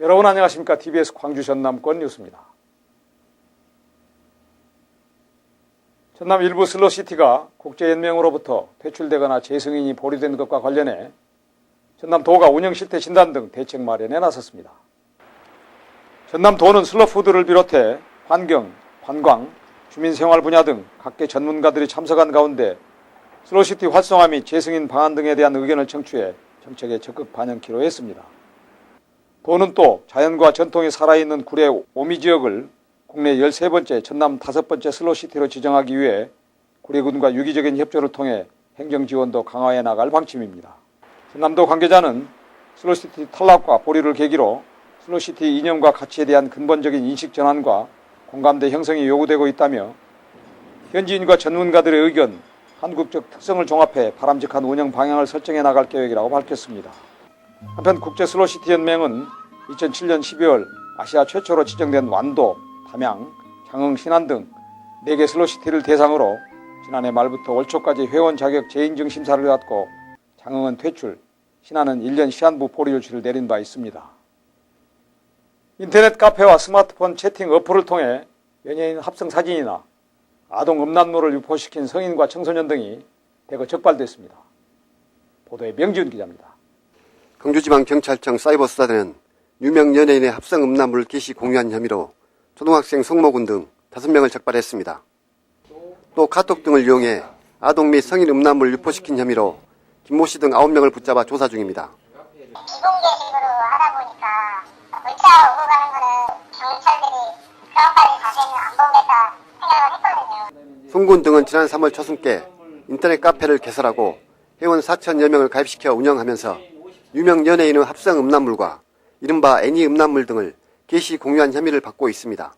여러분 안녕하십니까? TBS 광주 전남권 뉴스입니다. 전남 일부 슬로시티가 국제연맹으로부터 퇴출되거나 재승인이 보류된 것과 관련해 전남도가 운영실태 진단 등 대책 마련에 나섰습니다. 전남도는 슬로푸드를 비롯해 환경, 관광, 주민생활 분야 등 각계 전문가들이 참석한 가운데 슬로시티 활성화 및 재승인 방안 등에 대한 의견을 청취해 정책에 적극 반영키로 했습니다. 도는 또 자연과 전통이 살아있는 구례 오미 지역을 국내 13번째, 전남 5번째 슬로시티로 지정하기 위해 구례군과 유기적인 협조를 통해 행정지원도 강화해 나갈 방침입니다. 전남도 관계자는 슬로시티 탈락과 보류를 계기로 슬로시티 이념과 가치에 대한 근본적인 인식 전환과 공감대 형성이 요구되고 있다며 현지인과 전문가들의 의견, 한국적 특성을 종합해 바람직한 운영 방향을 설정해 나갈 계획이라고 밝혔습니다. 한편 국제슬로시티 연맹은 2007년 12월 아시아 최초로 지정된 완도, 담양, 장흥, 신안 등 4개 슬로시티를 대상으로 지난해 말부터 올 초까지 회원 자격 재인증 심사를 갖고 장흥은 퇴출, 신안은 1년 시한부 보류 조치를 내린 바 있습니다. 인터넷 카페와 스마트폰 채팅 어플을 통해 연예인 합성 사진이나 아동 음란물을 유포시킨 성인과 청소년 등이 대거 적발됐습니다. 보도에 명지훈 기자입니다. 광주지방경찰청 사이버수사대는 유명 연예인의 합성 음란물 게시 공유한 혐의로 초등학생 송모군 등 5명을 적발했습니다. 또 카톡 등을 이용해 아동 및 성인 음란물 유포시킨 혐의로 김모 씨 등 9명을 붙잡아 조사 중입니다. 비공개식으로 하다 보니까 문자 오고 가는 거는 경찰들이 그런까지 자세히는 안 보겠다 생각을 했거든요. 송군 등은 지난 3월 초순께 인터넷 카페를 개설하고 회원 4천여 명을 가입시켜 운영하면서 유명 연예인의 합성 음란물과 이른바 애니 음란물 등을 게시 공유한 혐의를 받고 있습니다.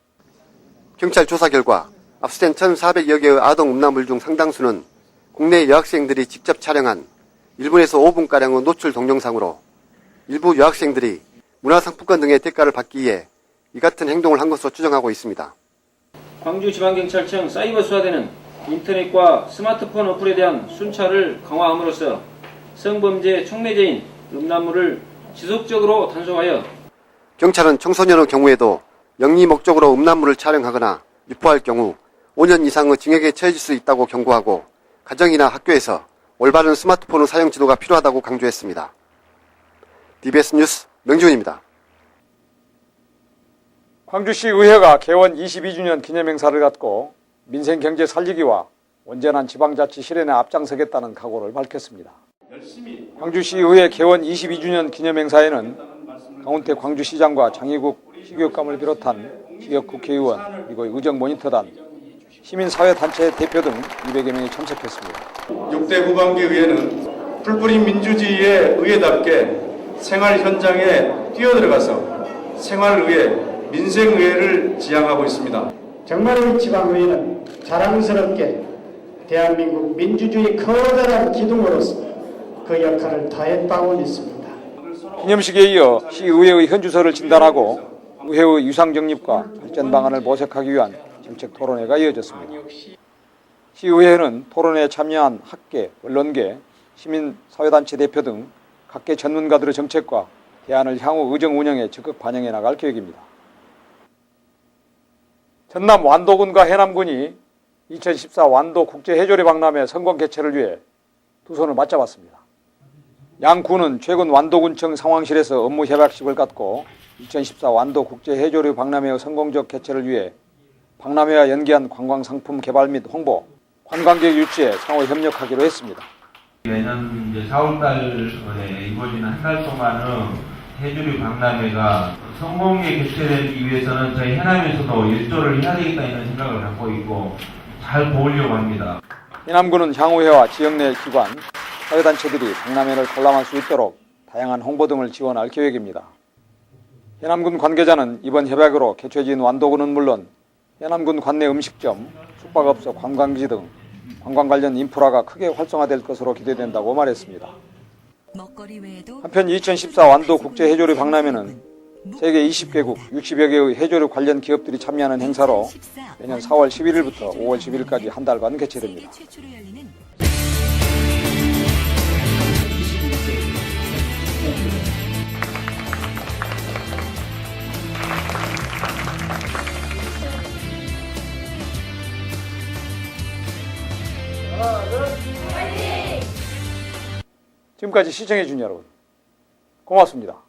경찰 조사 결과 압수된 1,400여 개의 아동 음란물 중 상당수는 국내 여학생들이 직접 촬영한 1분에서 5분가량의 노출 동영상으로 일부 여학생들이 문화상품권 등의 대가를 받기 위해 이 같은 행동을 한 것으로 추정하고 있습니다. 광주지방경찰청 사이버수사대는 인터넷과 스마트폰 어플에 대한 순찰을 강화함으로써 성범죄 촉매제인 음란물을 지속적으로 단속하여 경찰은 청소년의 경우에도 영리 목적으로 음란물을 촬영하거나 유포할 경우 5년 이상의 징역에 처해질 수 있다고 경고하고 가정이나 학교에서 올바른 스마트폰의 사용 지도가 필요하다고 강조했습니다. TBS 뉴스 명지훈입니다. 광주시 의회가 개원 22주년 기념행사를 갖고 민생 경제 살리기와 온전한 지방자치 실현에 앞장서겠다는 각오를 밝혔습니다. 광주시 의회 개원 22주년 기념행사에는 강훈태 광주시장과 장희국 시교육감을 비롯한 지역 국회의원 그리고 의정모니터단, 시민사회단체 대표 등 200여 명이 참석했습니다. 6대 후반기 의회는 풀뿌리 민주주의의 의회답게 생활 현장에 뛰어들어가서 생활의회, 민생의회를 지향하고 있습니다. 정말 지방의회는 자랑스럽게 대한민국 민주주의 커다란 기둥으로서 그 역할을 다했다고 믿습니다. 기념식에 이어 시의회의 현주소를 진단하고 의회의 유상 정립과 발전 방안을 모색하기 위한 정책 토론회가 이어졌습니다. 시의회는 토론회에 참여한 학계, 언론계, 시민사회단체 대표 등 각계 전문가들의 정책과 대안을 향후 의정 운영에 적극 반영해 나갈 계획입니다. 전남 완도군과 해남군이 2014 완도 국제해조리 박람회 성공 개최를 위해 두 손을 맞잡았습니다. 양 군은 최근 완도군청 상황실에서 업무 협약식을 갖고 2014 완도 국제해조류 박람회의 성공적 개최를 위해 박람회와 연계한 관광상품 개발 및 홍보, 관광객 유치에 상호 협력하기로 했습니다. 내년 4월달에 이루어지는 한 달 동안은 해조류 박람회가 성공에 개최되기 위해서는 저희 해남에서도 일조를 해야 되겠다 이런 생각을 갖고 있고 잘 보려고 합니다. 해남군은 향후회와 지역 내 기관, 사회단체들이 박람회를 관람할 수 있도록 다양한 홍보 등을 지원할 계획입니다. 해남군 관계자는 이번 협약으로 개최진 완도군은 물론 해남군 관내 음식점, 숙박업소, 관광지 등 관광 관련 인프라가 크게 활성화될 것으로 기대된다고 말했습니다. 한편 2014 완도 국제해조류 박람회는 세계 20개국 60여 개의 해조류 관련 기업들이 참여하는 행사로 내년 4월 11일부터 5월 10일까지 한 달간 개최됩니다. 지금까지 시청해준 여러분 고맙습니다.